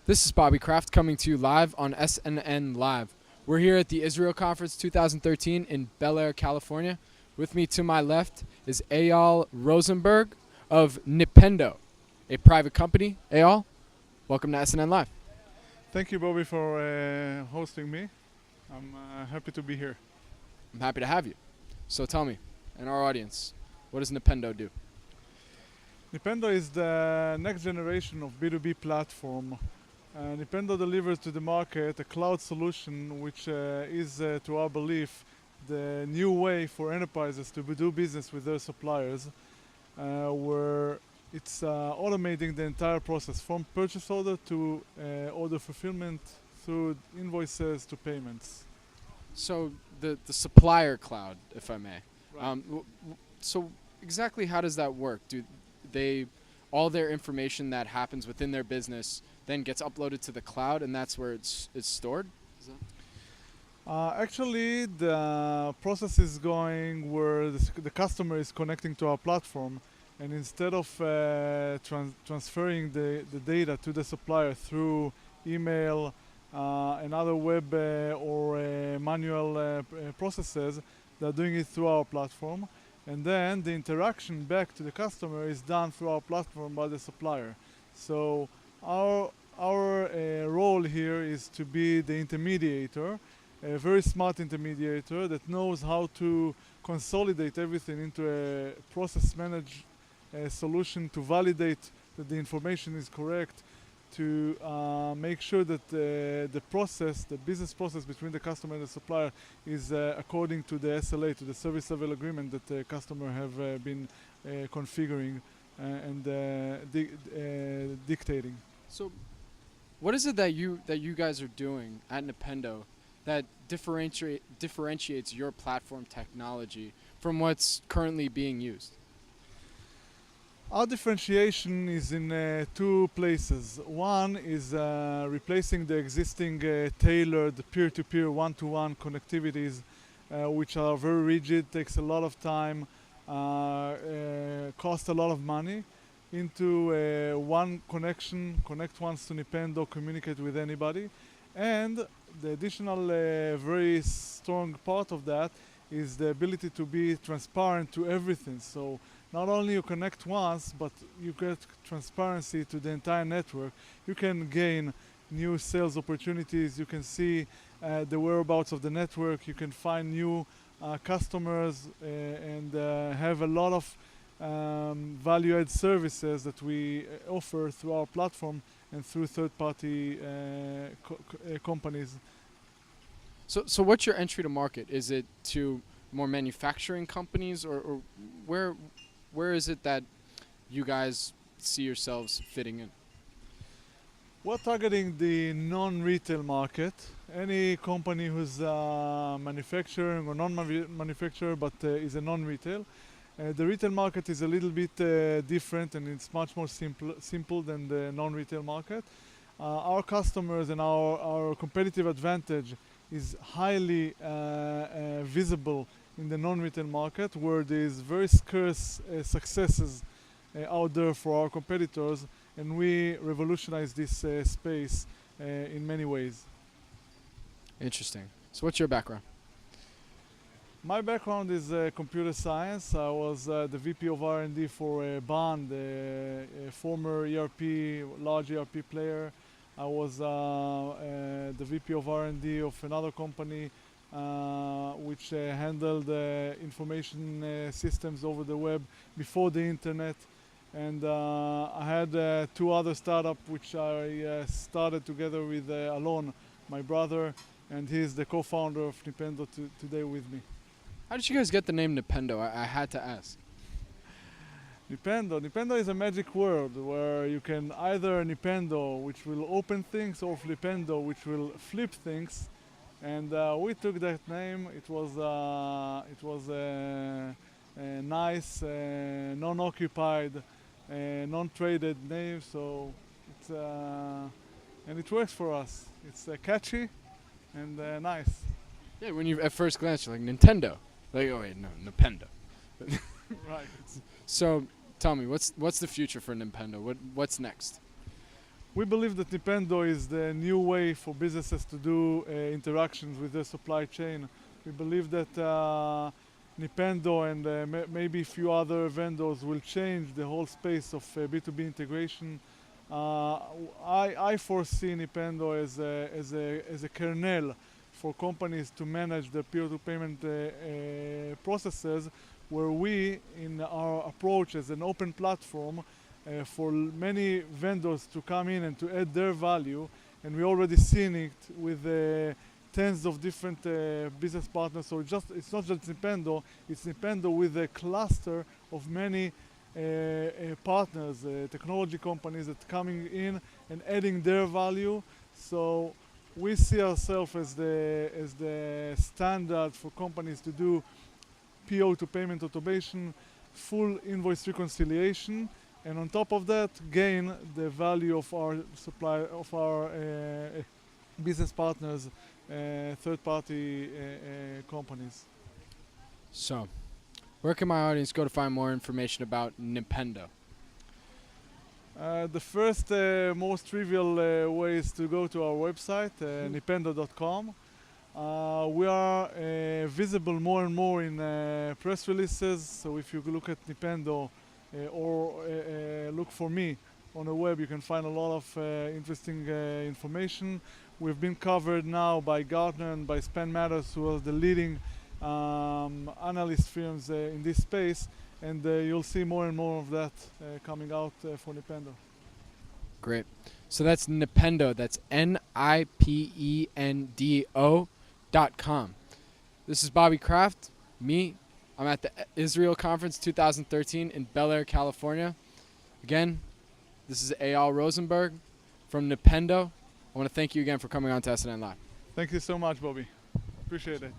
This is Bobby Kraft coming to you live on SNNLive. We're here at the Israel Conference 2013 in Bel Air, California. With me to my left is Eyal Rosenberg of NiPendo, a private company. Eyal, welcome to SNNLive. Thank you, Bobby, for hosting me. I'm happy to be here. I'm happy to have you. So tell me, and our audience, what does NiPendo do? NiPendo is the next generation of B2B platform. NiPendo delivers to the market a cloud solution which is, to our belief, the new way for enterprises to do business with their suppliers, where it's automating the entire process from purchase order to order fulfillment through invoices to payments. So the supplier cloud, if I may. Right. So exactly how does that work? Do they all their information that happens within their business then gets uploaded to the cloud, and that's where it's stored? Is that Actually, the process is going where the customer is connecting to our platform, and instead of transferring the data to the supplier through email, another web or manual processes, they're doing it through our platform, and then the interaction back to the customer is done through our platform by the supplier. So our role here is to be the intermediator, a very smart intermediator that knows how to consolidate everything into a process managed solution to validate that the information is correct, to make sure that the process, the business process between the customer and the supplier is according to the SLA, to the service level agreement that the customer have been configuring and dictating. so? What is it that you guys are doing at NiPendo that differentiates your platform technology from what's currently being used? Our differentiation is in two places. One is replacing the existing tailored peer-to-peer, one-to-one connectivities, which are very rigid, takes a lot of time, cost a lot of money, into one connection, connect once to NiPendo, communicate with anybody. And the additional very strong part of that is the ability to be transparent to everything. So not only you connect once, but you get transparency to the entire network. You can gain new sales opportunities. You can see the whereabouts of the network. You can find new customers and have a lot of value-add services that we offer through our platform and through third-party companies. So what's your entry to market? Is it to more manufacturing companies, or where is it that you guys see yourselves fitting in? We're targeting the non-retail market. Any company who's manufacturing or non-manufacturer but is a non-retail. The retail market is a little bit different, and it's much more simple than the non-retail market. Our customers and our competitive advantage is highly visible in the non-retail market, where there's very scarce successes out there for our competitors, and we revolutionize this space in many ways. Interesting. So what's your background? My background is computer science. I was the VP of R&D for Bond, a former large ERP player. I was the VP of R&D of another company which handled information systems over the web before the internet. And I had two other startups which I started together with Alon, my brother, and he's the co-founder of NiPendo today with me. How did you guys get the name NiPendo? I had to ask. NiPendo is a magic word where you can either NiPendo, which will open things, or FliPendo, which will flip things. And we took that name. It was a nice, non-occupied, non-traded name. So it's and it works for us. It's catchy and nice. Yeah, when you at first glance you're like Nintendo. Like, oh wait, no, NiPendo. Right. So tell me, what's the future for NiPendo? What's next? We believe that NiPendo is the new way for businesses to do interactions with their supply chain. We believe that NiPendo and maybe a few other vendors will change the whole space of B2B integration. I foresee NiPendo as a kernel for companies to manage the peer-to payment processes, where we, in our approach as an open platform, for many vendors to come in and to add their value, and we already seen it with tens of different business partners. So it's not just NiPendo, it's NiPendo with a cluster of many partners, technology companies that coming in and adding their value. So we see ourselves as the standard for companies to do PO to payment automation, full invoice reconciliation, and on top of that, gain the value of our business partners, third-party companies. So, where can my audience go to find more information about NiPendo? The first, most trivial way is to go to our website, nipendo.com. We are visible more and more in press releases, so if you look at NiPendo or look for me on the web, you can find a lot of interesting information. We've been covered now by Gartner and by Span Matters, who are the leading analyst firms in this space, and you'll see more and more of that coming out for NiPendo. Great. So that's NiPendo. That's NiPendo.com. This is Bobby Kraft. Me. I'm at the Israel Conference 2013 in Bel Air, California. Again, this is Eyal Rosenberg from NiPendo. I want to thank you again for coming on to SNN Live. Thank you so much, Bobby. Appreciate it.